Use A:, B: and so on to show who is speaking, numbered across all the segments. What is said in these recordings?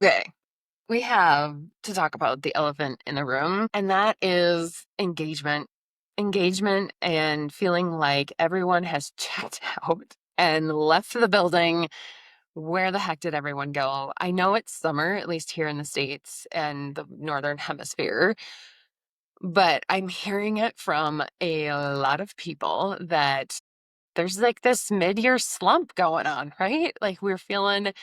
A: Okay, we have to talk about the elephant in the room, and that is engagement. Engagement and feeling like everyone has checked out and left the building. Where the heck did everyone go? I know it's summer, at least here in the States and the Northern Hemisphere, but I'm hearing it from a lot of people that there's like this mid-year slump going on, right? Like we're feeling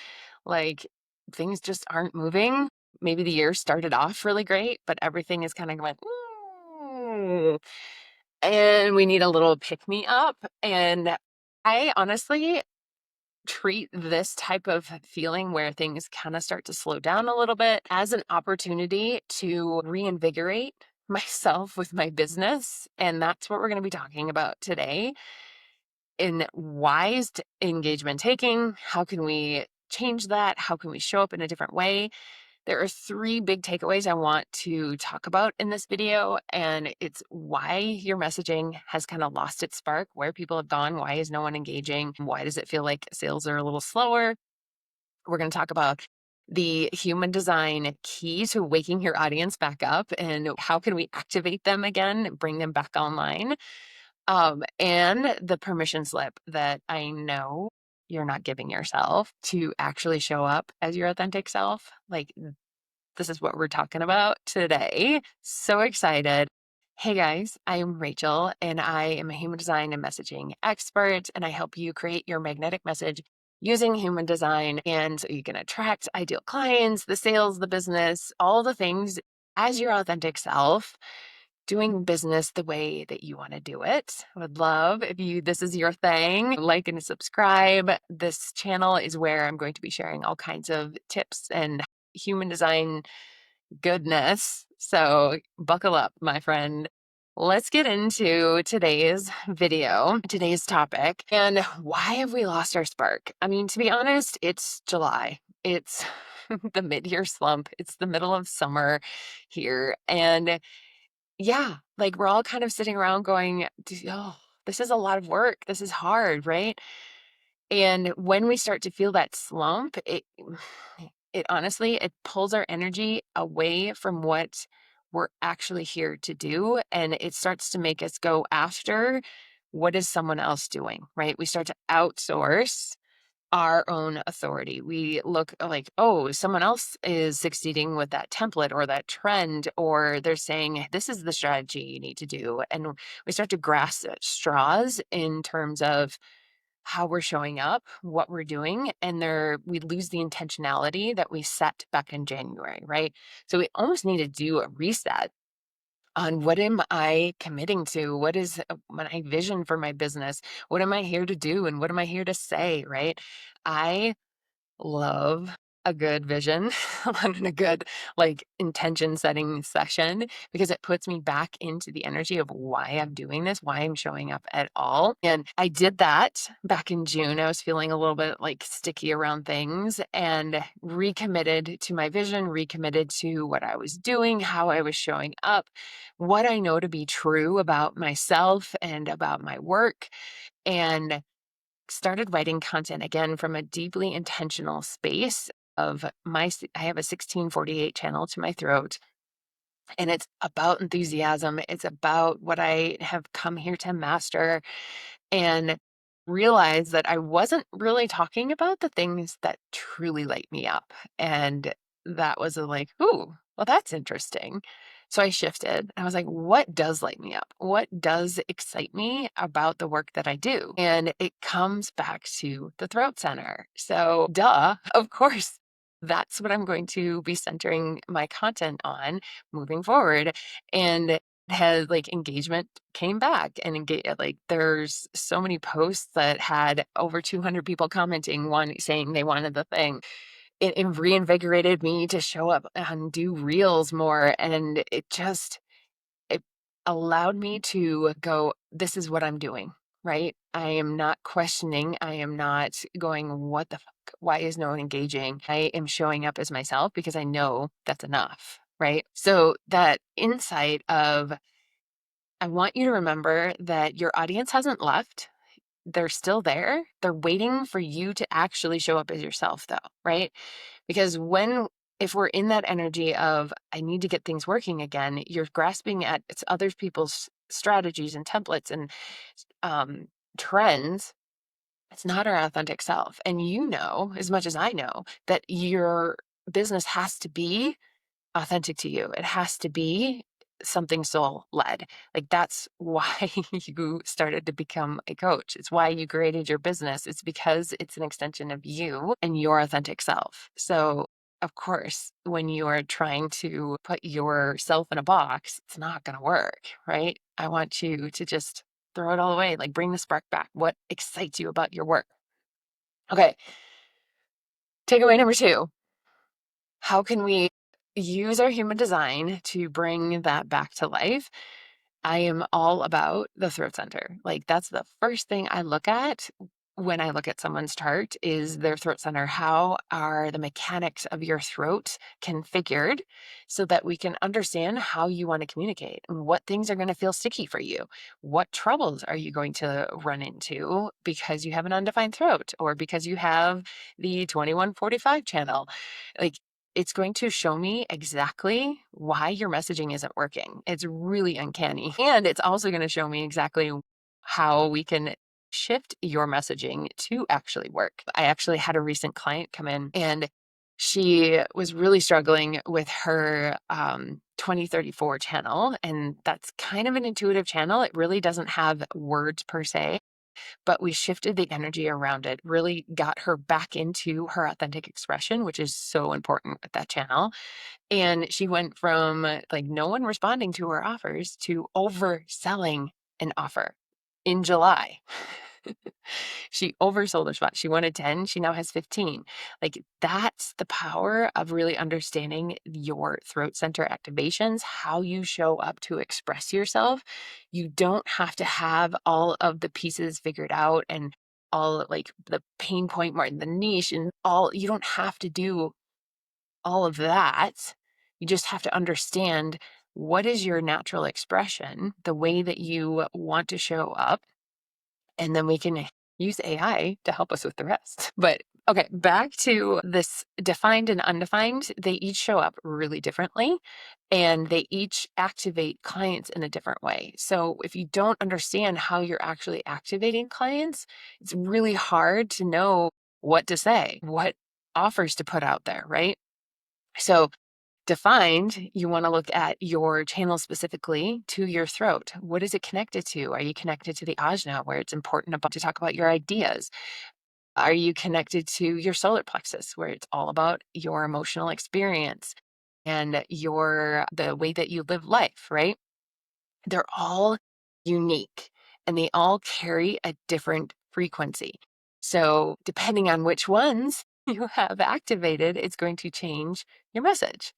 A: like things just aren't moving. Maybe the year started off really great, but everything is kind of going, and we need a little pick me up. And I honestly treat this type of feeling where things kind of start to slow down a little bit as an opportunity to reinvigorate myself with my business. And that's what we're going to be talking about today in wise engagement taking. How can we change that? How can we show up in a different way? There are three big takeaways I want to talk about in this video, and it's why your messaging has kind of lost its spark, where people have gone, why is no one engaging, why does it feel like sales are a little slower. We're going to talk about the human design key to waking your audience back up and how can we activate them again, bring them back online. And the permission slip that I know you're not giving yourself to actually show up as your authentic self. Like, this is what we're talking about today. So excited. Hey guys, I'm Rachel and I am a human design and messaging expert, and I help you create your magnetic message using human design. And so you can attract ideal clients, the sales, the business, all the things as your authentic self, doing business the way that you want to do it. I would love if this is your thing, like and subscribe. This channel is where I'm going to be sharing all kinds of tips and human design goodness. So buckle up, my friend. Let's get into today's video, today's topic, and why have we lost our spark? I mean, to be honest, it's July. It's the mid-year slump. It's the middle of summer here. And yeah, like we're all kind of sitting around going, oh, this is a lot of work. This is hard, right? And when we start to feel that slump, it honestly, it pulls our energy away from what we're actually here to do. And it starts to make us go after what is someone else doing, right? We start to outsource our own authority. We look like, oh, someone else is succeeding with that template or that trend, or they're saying, this is the strategy you need to do. And we start to grasp at straws in terms of how we're showing up, what we're doing, and we lose the intentionality that we set back in January, right? So we almost need to do a reset on what am I committing to? What is my vision for my business? What am I here to do? And what am I here to say, right? I love a good vision and a good like intention setting session because it puts me back into the energy of why I'm doing this, why I'm showing up at all. And I did that back in June. I was feeling a little bit like sticky around things and recommitted to my vision, recommitted to what I was doing, how I was showing up, what I know to be true about myself and about my work. And started writing content again from a deeply intentional space of I have a 1648 channel to my throat, and it's about enthusiasm. It's about what I have come here to master, and realize that I wasn't really talking about the things that truly light me up. And that was like, ooh, well, that's interesting. So I shifted. I was like, what does light me up? What does excite me about the work that I do? And it comes back to the throat center. So, duh, of course, that's what I'm going to be centering my content on moving forward. And has like engagement came back and like there's so many posts that had over 200 people commenting, one saying they wanted the thing. It reinvigorated me to show up and do reels more, and it allowed me to go, this is what I'm doing, right? I am not questioning. I am not going, what the fuck? Why is no one engaging? I am showing up as myself because I know that's enough, right? So that insight of, I want you to remember that your audience hasn't left. they're still there. They're waiting for you to actually show up as yourself, though, right? Because if we're in that energy of, I need to get things working again, you're grasping at it's other people's strategies and templates and trends. It's not our authentic self. And you know, as much as I know, that your business has to be authentic to you. It has to be something soul led. Like that's why you started to become a coach. It's why you created your business. It's because it's an extension of you and your authentic self. So of course, when you are trying to put yourself in a box, it's not going to work, right? I want you to just throw it all away, like bring the spark back. What excites you about your work? Okay. Takeaway number 2. How can we use our human design to bring that back to life? I am all about the throat center. Like that's the first thing I look at when I look at someone's chart is their throat center. How are the mechanics of your throat configured so that we can understand how you want to communicate and what things are going to feel sticky for you? What troubles are you going to run into because you have an undefined throat or because you have the 2145 channel? Like it's going to show me exactly why your messaging isn't working. It's really uncanny. And it's also going to show me exactly how we can shift your messaging to actually work. I actually had a recent client come in and she was really struggling with her 2034 channel. And that's kind of an intuitive channel. It really doesn't have words per se, but we shifted the energy around it, really got her back into her authentic expression, which is so important with that channel. And she went from like no one responding to her offers to overselling an offer in July. She oversold her spot. She wanted 10, she now has 15. Like that's the power of really understanding your throat center activations, how you show up to express yourself. You don't have to have all of the pieces figured out and all like the pain point, the niche and all. You don't have to do all of that. You just have to understand what is your natural expression, the way that you want to show up, and then we can use AI to help us with the rest. But okay, back to this defined and undefined. They each show up really differently and they each activate clients in a different way. So if you don't understand how you're actually activating clients, it's really hard to know what to say, what offers to put out there, right? So defined, you want to look at your channel specifically to your throat. What is it connected to? Are you connected to the ajna, where it's important to talk about your ideas? Are you connected to your solar plexus, where it's all about your emotional experience and the way that you live life, right? They're all unique and they all carry a different frequency. So depending on which ones you have activated, it's going to change your message.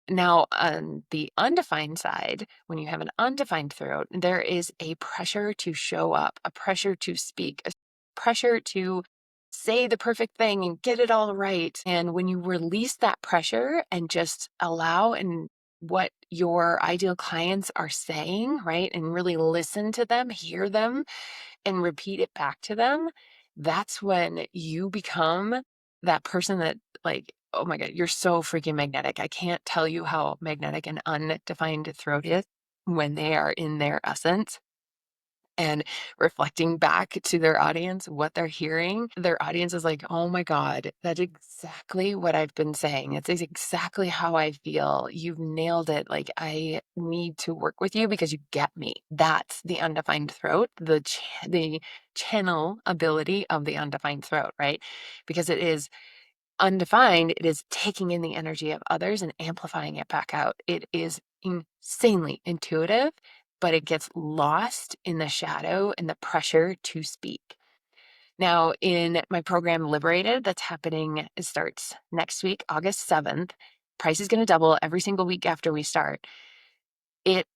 A: Now, on the undefined side, when you have an undefined throat, there is a pressure to show up, a pressure to speak, a pressure to say the perfect thing and get it all right. And when you release that pressure and just allow and what your ideal clients are saying, right? And really listen to them, hear them, and repeat it back to them, that's when you become that person that, like, oh my God, you're so freaking magnetic. I can't tell you how magnetic an undefined throat is when they are in their essence and reflecting back to their audience what they're hearing. Their audience is like, oh my God, that's exactly what I've been saying. It's exactly how I feel. You've nailed it. Like, I need to work with you because you get me. That's the undefined throat, the channel ability of the undefined throat, right? Because it is undefined, it is taking in the energy of others and amplifying it back out. It is insanely intuitive, but it gets lost in the shadow and the pressure to speak. Now, in my program Liberated, that's happening, it starts next week, August 7th. Price is going to double every single week after we start. It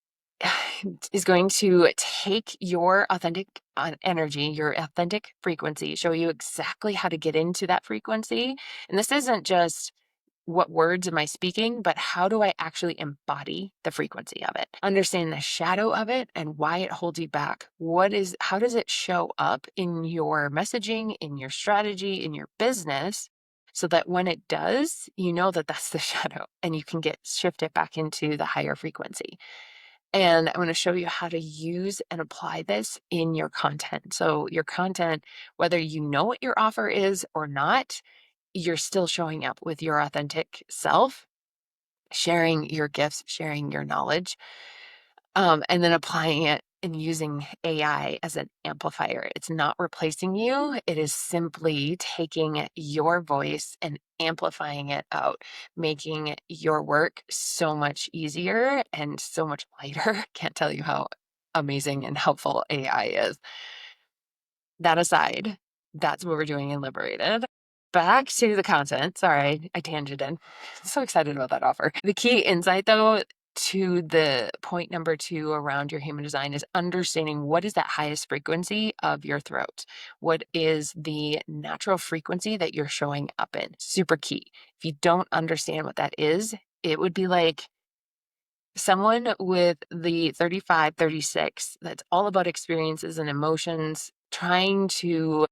A: is going to take your authentic energy, your authentic frequency, show you exactly how to get into that frequency. And this isn't just what words am I speaking, but how do I actually embody the frequency of it? Understand the shadow of it and why it holds you back. How does it show up in your messaging, in your strategy, in your business? So that when it does, you know that that's the shadow and you can shift it back into the higher frequency. And I'm going to show you how to use and apply this in your content. So your content, whether you know what your offer is or not, you're still showing up with your authentic self, sharing your gifts, sharing your knowledge, and then applying it and using AI as an amplifier. It's not replacing you. It is simply taking your voice and amplifying it out, making your work so much easier and so much lighter. Can't tell you how amazing and helpful AI is. That aside, that's what we're doing in Liberated. Back to the content. Sorry, I tangented. So excited about that offer. The key insight, though, to the point number 2 around your human design is understanding what is that highest frequency of your throat. What is the natural frequency that you're showing up in? Super key. If you don't understand what that is, it would be like someone with the 35-36 that's all about experiences and emotions trying to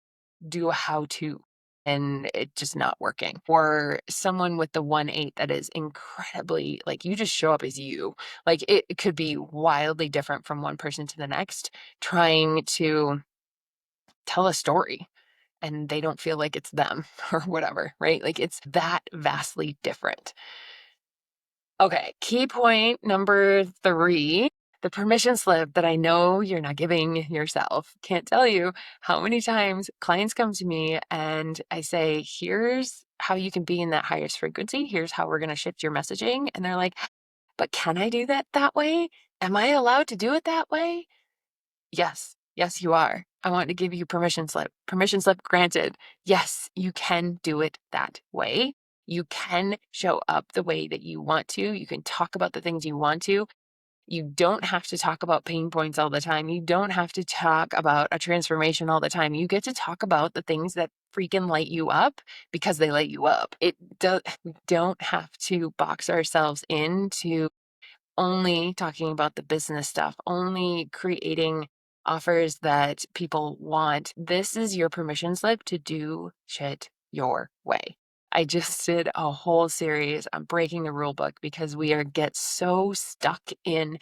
A: do a how-to and it just not working. Or someone with the 1-8 that is incredibly, like, you just show up as you. Like, it could be wildly different from one person to the next, trying to tell a story and they don't feel like it's them or whatever, right? Like, it's that vastly different. Okay, key point number 3, the permission slip that I know you're not giving yourself. Can't tell you how many times clients come to me and I say, here's how you can be in that highest frequency. Here's how we're going to shift your messaging. And they're like, but can I do that way? Am I allowed to do it that way? Yes, yes, you are. I want to give you permission slip. Permission slip granted. Yes, you can do it that way. You can show up the way that you want to. You can talk about the things you want to. You don't have to talk about pain points all the time. You don't have to talk about a transformation all the time. You get to talk about the things that freaking light you up because they light you up. We don't have to box ourselves into only talking about the business stuff, only creating offers that people want. This is your permission slip to do shit your way. I just did a whole series on breaking the rule book because get so stuck in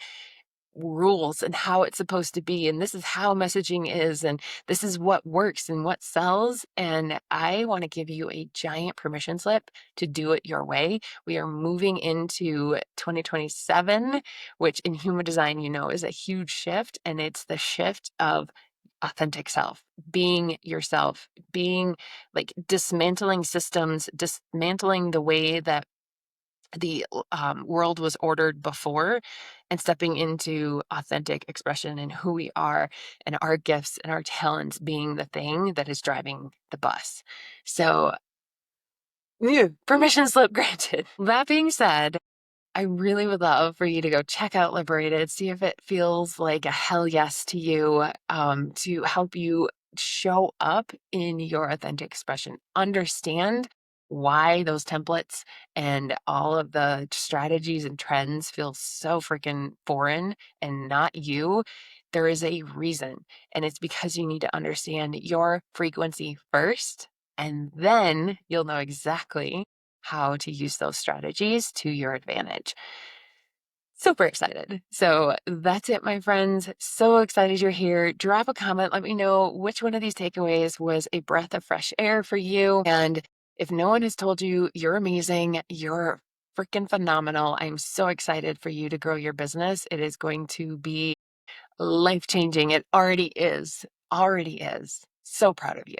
A: rules and how it's supposed to be. And this is how messaging is. And this is what works and what sells. And I want to give you a giant permission slip to do it your way. We are moving into 2027, which in human design, is a huge shift. And it's the shift of authentic self, being yourself, being like dismantling systems, dismantling the way that the world was ordered before and stepping into authentic expression and who we are and our gifts and our talents being the thing that is driving the bus. So, permission slip granted. That being said, I really would love for you to go check out Liberated, see if it feels like a hell yes to you, to help you show up in your authentic expression. Understand why those templates and all of the strategies and trends feel so freaking foreign and not you. There is a reason, and it's because you need to understand your frequency first, and then you'll know exactly how to use those strategies to your advantage. Super excited. So that's it, my friends. So excited you're here. Drop a comment. Let me know which one of these takeaways was a breath of fresh air for you. And if no one has told you you're amazing, you're freaking phenomenal. I'm so excited for you to grow your business. It is going to be life-changing. It already is. Already is. So proud of you.